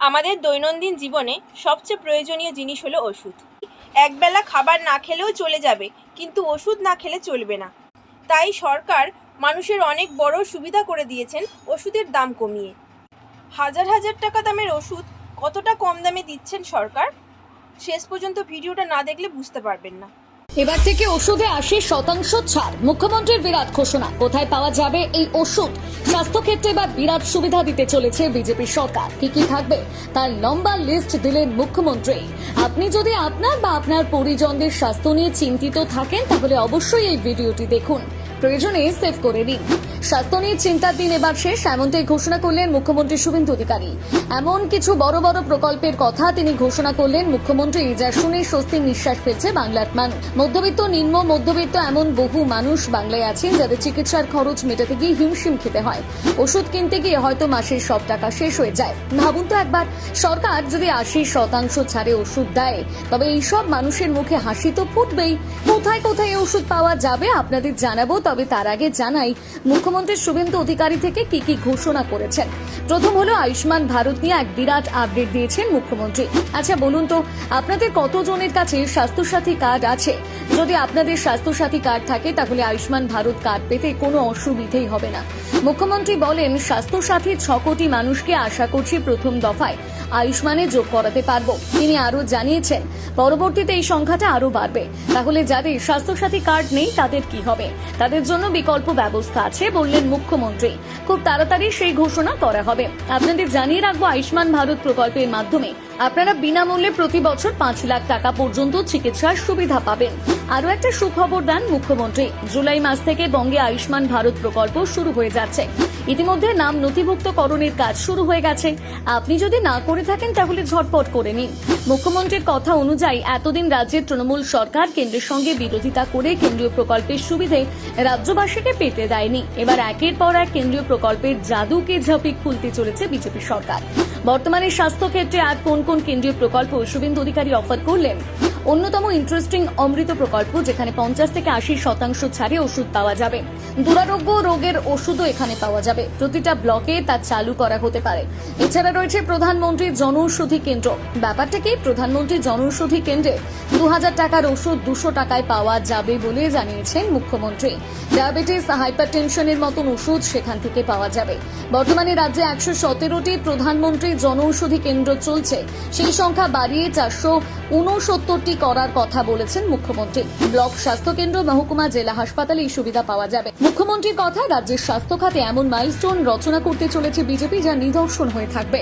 আমাদের দৈনন্দিন জীবনে সবচেয়ে প্রয়োজনীয় জিনিস হলো ওষুধ। একবেলা খাবার না খেলেও চলে যাবে, কিন্তু ওষুধ না খেলে চলবে না। তাই সরকার মানুষের অনেক বড় সুবিধা করে দিয়েছেন ওষুধের দাম কমিয়ে। হাজার হাজার টাকা দামের ওষুধ কতটা কম দামে দিচ্ছেন সরকার, শেষ পর্যন্ত ভিডিওটা না দেখলে বুঝতে পারবেন না। এবার থেকে ওষুধে 80% ছাড়। মুখ্যমন্ত্রীর বিরাট ঘোষণা। কোথায় পাওয়া যাবে এই ওষুধ? স্বাস্থ্যক্ষেত্রে এবার বিরাট সুবিধা দিতে চলেছে বিজেপি সরকার। কি কি থাকবে তার লম্বা লিস্ট দিলেন মুখ্যমন্ত্রী। আপনি যদি আপনার বা আপনার পরিজনদের স্বাস্থ্য নিয়ে চিন্তিত থাকেন তাহলে অবশ্যই এই ভিডিওটি দেখুন, প্রয়োজনে সেভ করে নিন। স্বাস্থ্য নিয়ে চিন্তার দিন এবার শেষ, এমনটাই ঘোষণা করলেন মুখ্যমন্ত্রী শুভেন্দু অধিকারী। এমন কিছু বড় বড় প্রকল্পের কথা তিনি ঘোষণা করলেন মুখ্যমন্ত্রী, যা শুনে স্বস্তির নিঃশ্বাস ফেলছে বাংলার মানুষ। মধ্যবিত্ত, নিম্ন মধ্যবিত্ত এমন বহু মানুষ বাংলায় আছেন যাদের চিকিৎসার খরচ মেটাতে গিয়ে হিমশিম খেতে হয়। ওষুধ কিনতে গিয়ে হয়তো মাসের সব টাকা শেষ হয়ে যায়। ভাবুন তো একবার, সরকার যদি 80% ছাড়ে ওষুধ দেয় তবে এইসব মানুষের মুখে হাসি তো ফুটবেই। কোথায় কোথায় ওষুধ পাওয়া যাবে আপনাদের জানাবো, তবে তার আগে জানাই মুখ্যমন্ত্রী শুভেন্দু অধিকারী থেকে কি কি ঘোষণা করেছেন। প্রথম হলো আয়ুষ্মান ভারত নিয়ে এক বিরাট আপডেট দিয়েছেন মুখ্যমন্ত্রী। আচ্ছা বলুন তো, আপনাদের কতজনের কাছে স্বাস্থ্যসাথী কার্ড আছে? যদি আপনাদের স্বাস্থ্যসাথী কার্ড থাকে তাহলে আয়ুষ্মান ভারত কার্ড পেতে কোনো অসুবিধেই হবে না। মুখ্যমন্ত্রী বলেন, স্বাস্থ্যসাথী 6 কোটি মানুষকে আশা করছি প্রথম দফায় আয়ুষ্মানে যোগ করাতে পারবো। তিনি আরো জানিয়েছেন পরবর্তীতে এই সংখ্যাটা আরো বাড়বে। তাহলে যাদের স্বাস্থ্যসাথী কার্ড নেই তাদের কি হবে? তাদের জন্য বিকল্প ব্যবস্থা আছে বললেন মুখ্যমন্ত্রী। খুব তাড়াতাড়ি সেই ঘোষণা করা হবে। আপনাদের জানিয়ে রাখবো, আয়ুষ্মান ভারত প্রকল্পের মাধ্যমে আপনারা বিনামূল্যে প্রতি বছর 5 লাখ টাকা পর্যন্ত চিকিৎসার সুবিধা পাবেন। আরো একটা সুখবর দেন মুখ্যমন্ত্রী, জুলাই মাস থেকে বঙ্গে আয়ুষ্মান ভারত প্রকল্প শুরু হয়ে যাচ্ছে। ইতিমধ্যে নাম নথিভুক্তকরণের কাজ শুরু হয়ে গেছে। আপনি যদি না করে থাকেন তাহলে ঝটপট করে নিন। মুখ্যমন্ত্রীর কথা অনুযায়ী এতদিন রাজ্যের তৃণমূল সরকার কেন্দ্রের সঙ্গে বিরোধিতা করে কেন্দ্রীয় প্রকল্পের সুবিধে রাজ্যবাসীকে পেতে দেয়নি। এবার একের পর এক কেন্দ্রীয় প্রকল্পের জাদুকে ঝাঁপি খুলতে চলেছে বিজেপি সরকার। বর্তমানে স্বাস্থ্যক্ষেত্রে আর কোন কোন কেন্দ্রীয় প্রকল্প শুভেন্দু অধিকারী অফার করলেন? অন্যতম ইন্টারেস্টিং অমৃত প্রকল্প, যেখানে 50 থেকে 80% ছাড়ে ওষুধ পাওয়া যাবে। দুরারোগ্য রোগের ওষুধও এখানে পাওয়া যাবে। প্রতিটা ব্লকে তা চালু করা হতে পারে। এছাড়া রয়েছে প্রধানমন্ত্রী জনৌষধি কেন্দ্র। ব্যাপারটা কি? প্রধানমন্ত্রী জনৌষধি কেন্দ্রে 2000 টাকার ওষুধ 200 টাকায় পাওয়া যাবে বলে জানিয়েছেন মুখ্যমন্ত্রী। ডায়াবেটিস, হাইপারটেনশনের মতন ওষুধ সেখান থেকে পাওয়া যাবে। বর্তমানে রাজ্যে 117টি প্রধানমন্ত্রী জনৌষধি কেন্দ্র চলছে। সেই সংখ্যা বাড়িয়ে 469টি করার কথা বলেছেন মুখ্যমন্ত্রী। ব্লক স্বাস্থ্যকেন্দ্র, মহকুমা, জেলা হাসপাতালে এই সুবিধা পাওয়া যাবে। মুখ্যমন্ত্রীর কথা, রাজ্যের স্বাস্থ্য খাতে এমন মাইলস্টোন রচনা করতে চলেছে বিজেপি, যা নিদর্শন হয়ে থাকবে।